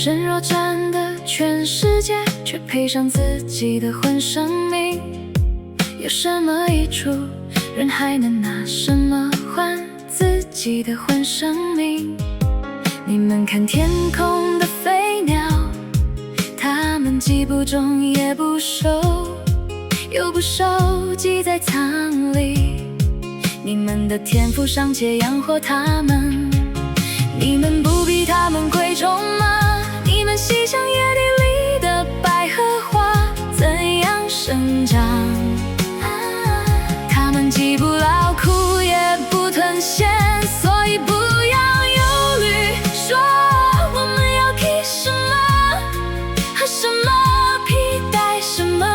人若占得全世界，却赔上自己的混生命，有什么益处？人还能拿什么换自己的混生命？你们看天空的飞鸟，它们既不种也不收，又不收集在仓里。你们的天赋尚且养活它们，你们不比它们贵重吗？你们细想野地里的百合花怎样生长？它们既不劳苦也不吞咸，所以不要忧虑，说我们要替什么和什么替代什么，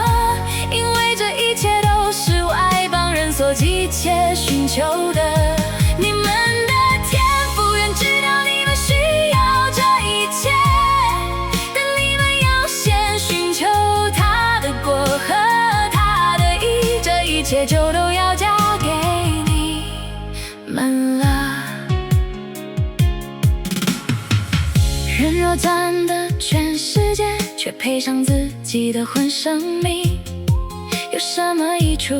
因为这一切都是外邦人所急切寻求的。你们的天赋远知道你们需要这一切，但你们要先寻求他的国和他的义，这一切就都要交给你们了。人若占得全世界，却赔上自己的混生命，有什么益处？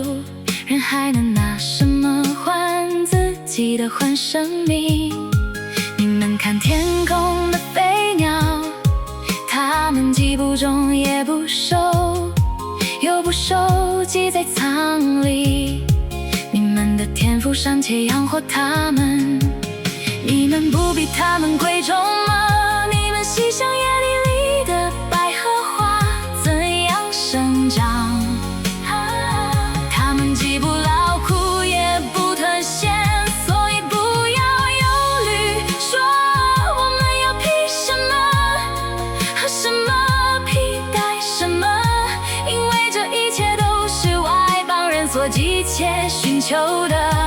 人还能拿什么换自己的混生命？你们看天空的飞鸟，它们既不种也不收，又不收集在仓里。你们的天赋尚且养活它们，你们不比它们贵重吗？你们细想野地里的百合花怎样生长？它们既不劳苦也不吞咸，所以不要忧虑，说我们要凭什么和什么替代什么，因为这一切都是外邦人所急切寻求的。